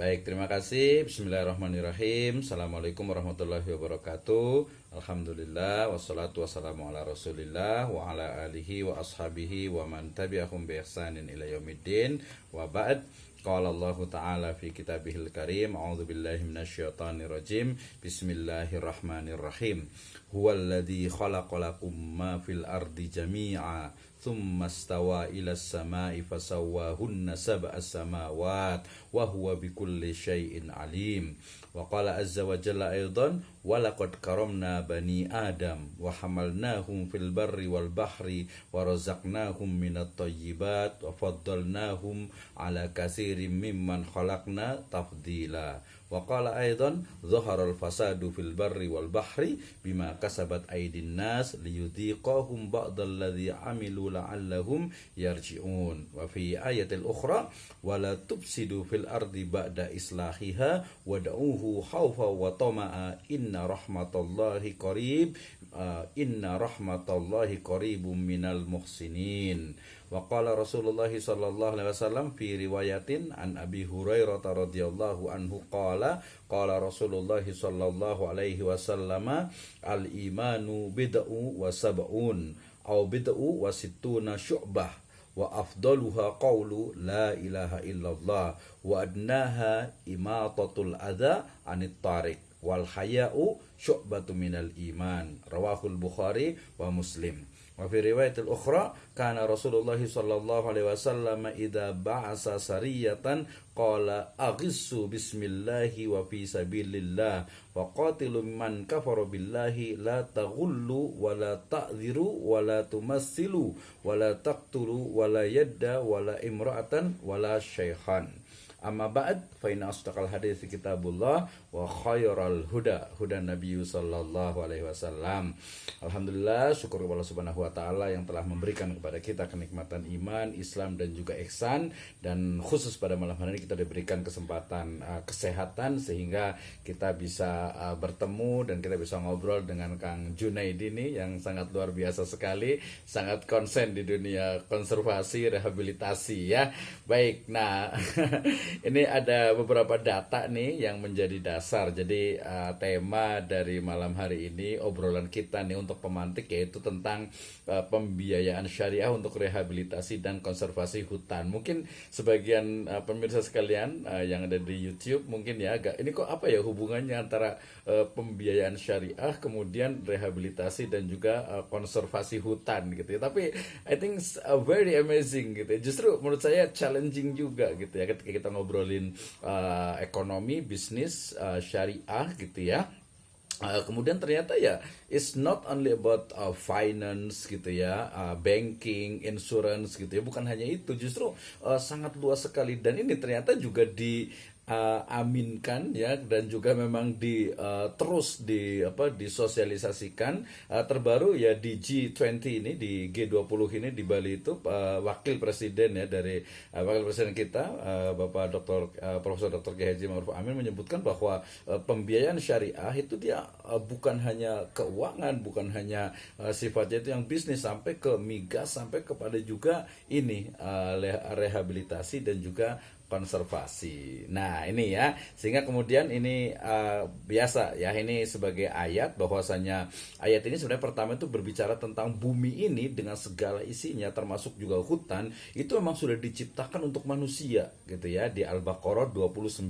Baik, terima kasih. Bismillahirrahmanirrahim. Assalamualaikum warahmatullahi wabarakatuh. Alhamdulillah, wassalatu wassalamu ala rasulillah wa ala alihi wa ashabihi wa man tabi'ahum bi ihsanin ila yaumiddin. Wa ba'd. Qala Allah Ta'ala fi kitabihil karim. A'udzu billahi minasyaitonir rajim. Bismillahirrahmanirrahim. Huwallazi khalaqalakum ma fil ardi jami'a thumma stawa ila samai fasawwahunna sab'a samawat wa huwa bikulli syai'in alim. Wa qala azza wa jalla aidan wa laqad karamna bani adam wa hamalnahum fil barri wal bahri wa razaqnahum minat thayyibat wa faddalnahum ala katsirin mimman khalaqna tafdila. Wa qala aidan zaharal fasadu fil barri wal bahri bima kasabat aydin nas liyudhiqahum ba'dalladzi amilu la'allahum yarji'un. Wa fi ayatil ukhra wala tufsidu fil ardi ba'da islahiha wad'uhu khawfa wa tama'a inna rahmatallahi qaribum minal muhsinin. Wa qala Rasulullah sallallahu alaihi wasallam fi riwayatin an Abi Hurairah radhiyallahu anhu qala Rasulullah sallallahu alaihi wasallam al imanu bid'u wa sab'un aw bid'u wa sittuna syu'bah wa afdaluha qawlu la ilaha illallah wa adnaha imatatul adha anit tariq wal haya'u syu'batu minal iman. Rawahul Bukhari wa Muslim. Wa fi riwayatil ukhra kana Rasulullah sallallahu alaihi wasallam idza ba'asa sariyatan qala aghissu bismillahi wa fi sabilillah wa qatilu man kafara billahi la taghullu wa la ta'dhiru wa la tumassilu wa la taqtulu wa la yadda wa la imra'atan wa la shaykhan. Amma ba'd fa inna asdaqal hadits kitabullah wa khairal huda Nabi sallallahu alaihi wasallam. Alhamdulillah, syukur kepada Allah Subhanahu wa taala yang telah memberikan kepada kita kenikmatan iman, Islam dan juga ihsan, dan khusus pada malam hari ini kita diberikan kesempatan kesehatan sehingga kita bisa bertemu dan kita bisa ngobrol dengan Kang Junaidi ini yang sangat luar biasa sekali, sangat konsen di dunia konservasi rehabilitasi ya. Baik, nah ini ada beberapa data nih yang menjadi dasar. Jadi tema dari malam hari ini, obrolan kita nih untuk pemantik, yaitu tentang pembiayaan syariah untuk rehabilitasi dan konservasi hutan. Mungkin sebagian pemirsa sekalian yang ada di YouTube mungkin ya agak ini kok apa ya hubungannya antara pembiayaan syariah kemudian rehabilitasi dan juga konservasi hutan gitu ya. Tapi I think very amazing gitu ya. Justru menurut saya challenging juga gitu ya ketika kita ngobrolin ekonomi, bisnis, syariah gitu ya. Kemudian ternyata ya it's not only about finance gitu ya, banking, insurance gitu ya, bukan hanya itu, justru sangat luas sekali, dan ini ternyata juga aminkan ya, dan juga memang terus disosialisasikan. Terbaru ya di G20 ini, di G20 ini di Bali itu, wakil presiden ya dari wakil presiden kita Bapak Profesor Dr. Kiai Haji Ma'ruf Amin menyebutkan bahwa pembiayaan syariah itu dia bukan hanya keuangan, bukan hanya sifatnya itu yang bisnis, sampai ke migas, sampai kepada juga ini rehabilitasi dan juga konservasi. Nah ini ya, sehingga kemudian ini biasa ya, ini sebagai ayat, bahwasanya ayat ini sebenarnya pertama itu berbicara tentang bumi ini dengan segala isinya, termasuk juga hutan, itu memang sudah diciptakan untuk manusia gitu ya, di Al-Baqarah 29.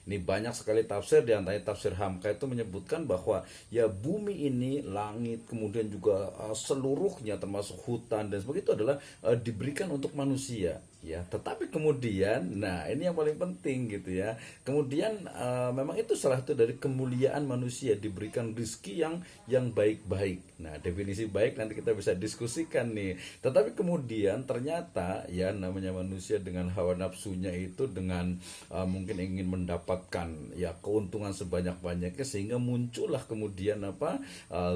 Ini banyak sekali tafsir, di antaranya tafsir Hamka itu menyebutkan bahwa ya bumi ini, langit, kemudian juga seluruhnya termasuk hutan dan sebagainya itu adalah diberikan untuk manusia ya. Tetapi kemudian, nah ini yang paling penting gitu ya, kemudian memang itu salah satu dari kemuliaan manusia, diberikan rezeki yang baik-baik. Nah definisi baik nanti kita bisa diskusikan nih. Tetapi kemudian ternyata ya namanya manusia dengan hawa nafsunya itu, dengan mungkin ingin mendapatkan ya keuntungan sebanyak-banyaknya, sehingga muncullah kemudian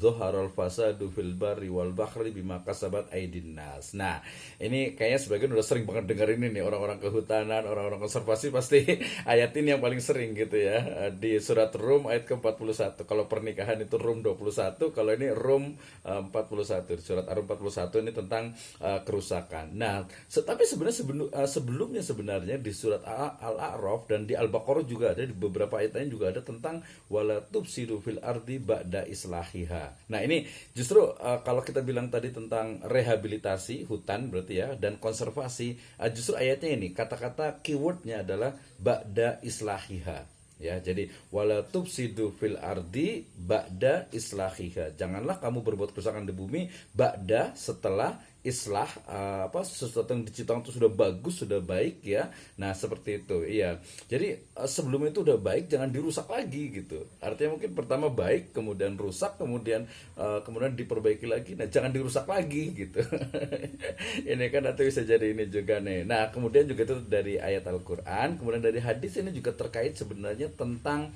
zaharal fasadu fil barri wal bahri bima kasabat aydin nas. Nah ini kayaknya sebagian udah sering banget dengar ini nih orang-orang kehutanan, orang-orang konservasi pasti ayat ini yang paling sering gitu ya. Di surat Rum ayat ke-41. Kalau pernikahan itu Rum 21, kalau ini Rum 41. Di surat Ar-Rum 41 ini tentang kerusakan. Nah, tapi sebenarnya sebelumnya sebenarnya di surat Al-A'raf dan di Al-Baqarah juga ada, di beberapa ayat lain juga ada tentang wala tufsidu fil ardi ba'da islahiha. Nah, ini justru kalau kita bilang tadi tentang rehabilitasi hutan berarti ya, dan konservasi, justru ayatnya ini kata-kata keywordnya adalah ba'da islahiha ya. Jadi wala tufsidu fil ardi ba'da islahiha, janganlah kamu berbuat kerusakan di bumi ba'da, setelah islah, sesuatu yang diciptakan itu sudah bagus, sudah baik ya. Nah, seperti itu. Iya. Jadi sebelum itu udah baik, jangan dirusak lagi gitu. Artinya mungkin pertama baik, kemudian rusak, kemudian diperbaiki lagi. Nah, jangan dirusak lagi gitu. Ini kan nanti bisa jadi ini juga nih. Nah, kemudian juga itu dari ayat Al-Qur'an, kemudian dari hadis ini juga terkait sebenarnya tentang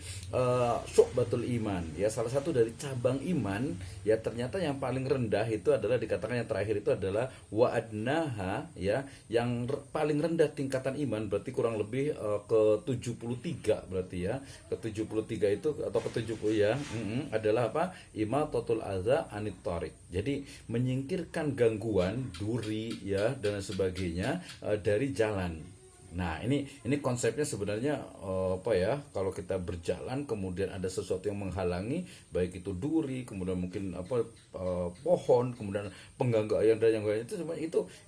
syu'batul iman. Ya, salah satu dari cabang iman ya, ternyata yang paling rendah itu adalah dikatakan yang terakhir itu adalah wa adnaha ya, yang paling rendah tingkatan iman berarti kurang lebih ke 73 berarti ya. Ke 73 itu atau ke 70 ya, adalah apa? Imatatul adza anit thariq. Jadi menyingkirkan gangguan, duri ya dan sebagainya dari jalan. Nah, ini konsepnya sebenarnya kalau kita berjalan kemudian ada sesuatu yang menghalangi, baik itu duri, kemudian mungkin pohon, kemudian pengganggu dan yang lain,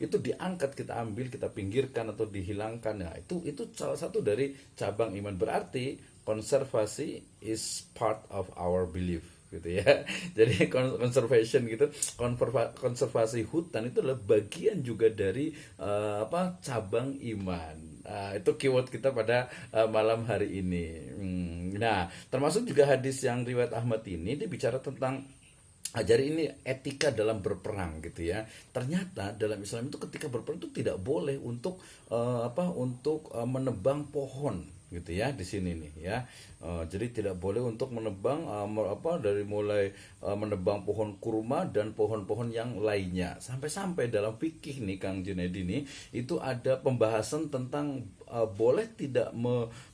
itu diangkat, kita ambil, kita pinggirkan atau dihilangkan. Nah, itu salah satu dari cabang iman. Berarti konservasi is part of our belief gitu ya. Jadi conservation gitu, konservasi hutan itu adalah bagian juga dari cabang iman. Itu keyword kita pada malam hari ini. Nah, termasuk juga hadis yang riwayat Ahmad ini, dia bicara tentang jadi ini etika dalam berperang gitu ya. Ternyata dalam Islam itu ketika berperang itu tidak boleh untuk menebang pohon gitu ya, di sini nih ya. Jadi tidak boleh untuk menebang dari mulai menebang pohon kurma dan pohon-pohon yang lainnya. Sampai-sampai dalam fikih nih Kang Junaidi nih, itu ada pembahasan tentang boleh tidak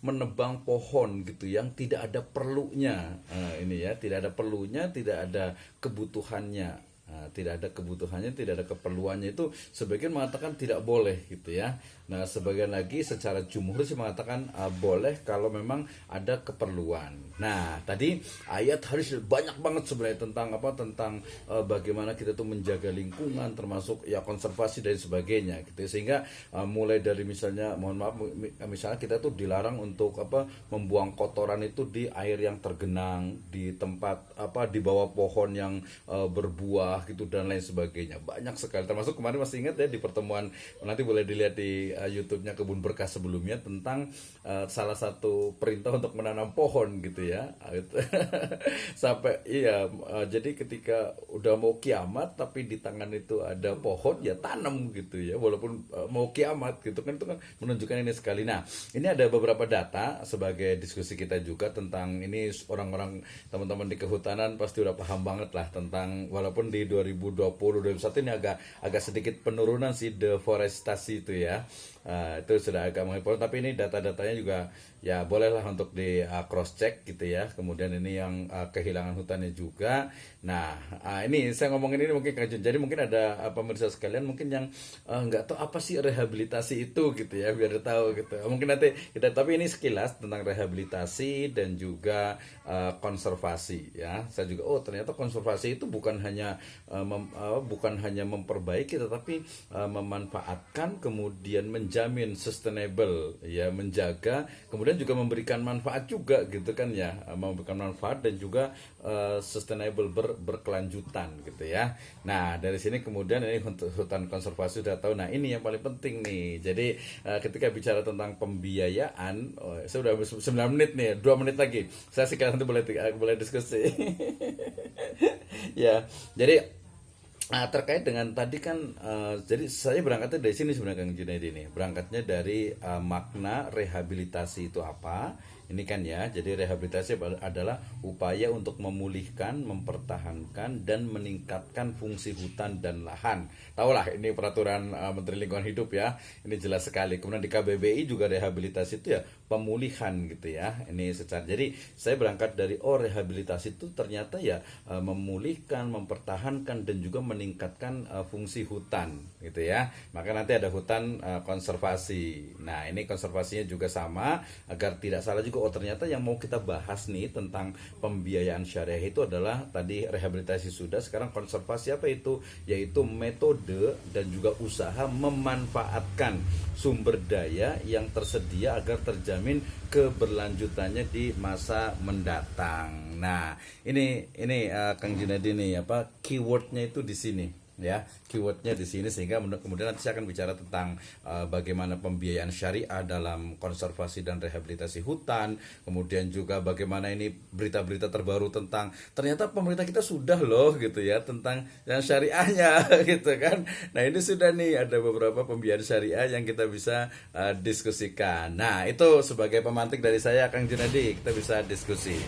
menebang pohon gitu yang tidak ada perlunya. Ini ya, tidak ada perlunya, tidak ada kebutuhannya. Tidak ada kebutuhannya, tidak ada keperluannya, itu sebagian mengatakan tidak boleh gitu ya. Nah, sebagian lagi secara jumhur sih mengatakan boleh kalau memang ada keperluan. Nah, tadi ayat hadis banyak banget sebenarnya tentang bagaimana kita tuh menjaga lingkungan, termasuk ya konservasi dan sebagainya gitu. Sehingga mulai dari misalnya, mohon maaf, misalnya kita tuh dilarang untuk membuang kotoran itu di air yang tergenang, di tempat di bawah pohon yang berbuah gitu dan lain sebagainya. Banyak sekali, termasuk kemarin masih ingat ya di pertemuan, nanti boleh dilihat di YouTube-nya Kebun Berkah sebelumnya, tentang salah satu perintah untuk menanam pohon gitu ya. Sampai jadi ketika udah mau kiamat tapi di tangan itu ada pohon, ya tanam gitu ya, walaupun mau kiamat gitu kan, itu kan menunjukkan ini sekali. Nah, ini ada beberapa data sebagai diskusi kita juga tentang ini. Orang-orang teman-teman di kehutanan pasti udah paham banget lah tentang, walaupun di 2020-2021 ini agak sedikit penurunan sih deforestasi itu ya. Itu sudah agak mengimpor, tapi ini data-datanya juga ya bolehlah untuk di cross check gitu ya. Kemudian ini yang kehilangan hutannya juga. Nah, ini saya ngomongin ini mungkin Kak Jun, jadi mungkin ada pemirsa sekalian mungkin yang nggak tahu apa sih rehabilitasi itu gitu ya, biar tahu gitu. Mungkin nanti kita, tapi ini sekilas tentang rehabilitasi dan juga konservasi ya. Saya juga ternyata konservasi itu bukan hanya memperbaiki, tetapi memanfaatkan, kemudian menjamin sustainable ya, menjaga, kemudian juga memberikan manfaat juga gitu kan ya, memberikan manfaat dan juga sustainable, berkelanjutan gitu ya. Nah, dari sini kemudian ini untuk hutan konservasi sudah tahu. Nah, ini yang paling penting nih. Jadi ketika bicara tentang pembiayaan, saya udah 9 menit nih, 2 menit lagi. Saya sekarang nanti boleh diskusi. Ya, jadi terkait dengan tadi kan, jadi saya berangkatnya dari sini sebenarnya Kang Junaidi ini. Berangkatnya dari makna rehabilitasi itu apa, Ini kan ya, jadi rehabilitasi adalah upaya untuk memulihkan, mempertahankan, dan meningkatkan fungsi hutan dan lahan. Tahulah ini peraturan Menteri Lingkungan Hidup ya, ini jelas sekali. Kemudian di KBBI juga rehabilitasi itu ya pemulihan gitu ya. Ini secara, jadi saya berangkat dari rehabilitasi itu ternyata ya memulihkan, mempertahankan, dan juga meningkatkan fungsi hutan gitu ya. Maka nanti ada hutan konservasi. Nah ini konservasinya juga sama, agar tidak salah juga. Ternyata yang mau kita bahas nih tentang pembiayaan syariah itu adalah tadi rehabilitasi sudah, sekarang konservasi apa itu? Yaitu metode dan juga usaha memanfaatkan sumber daya yang tersedia agar terjamin keberlanjutannya di masa mendatang. Nah, ini Kang Junadi nih keywordnya itu di sini ya, keywordnya di sini, sehingga kemudian nanti saya akan bicara tentang bagaimana pembiayaan syariah dalam konservasi dan rehabilitasi hutan, kemudian juga bagaimana ini berita-berita terbaru tentang ternyata pemerintah kita sudah loh gitu ya tentang yang syariahnya gitu kan. Nah ini sudah nih ada beberapa pembiayaan syariah yang kita bisa diskusikan. Nah itu sebagai pemantik dari saya Kang Junadi, kita bisa diskusi.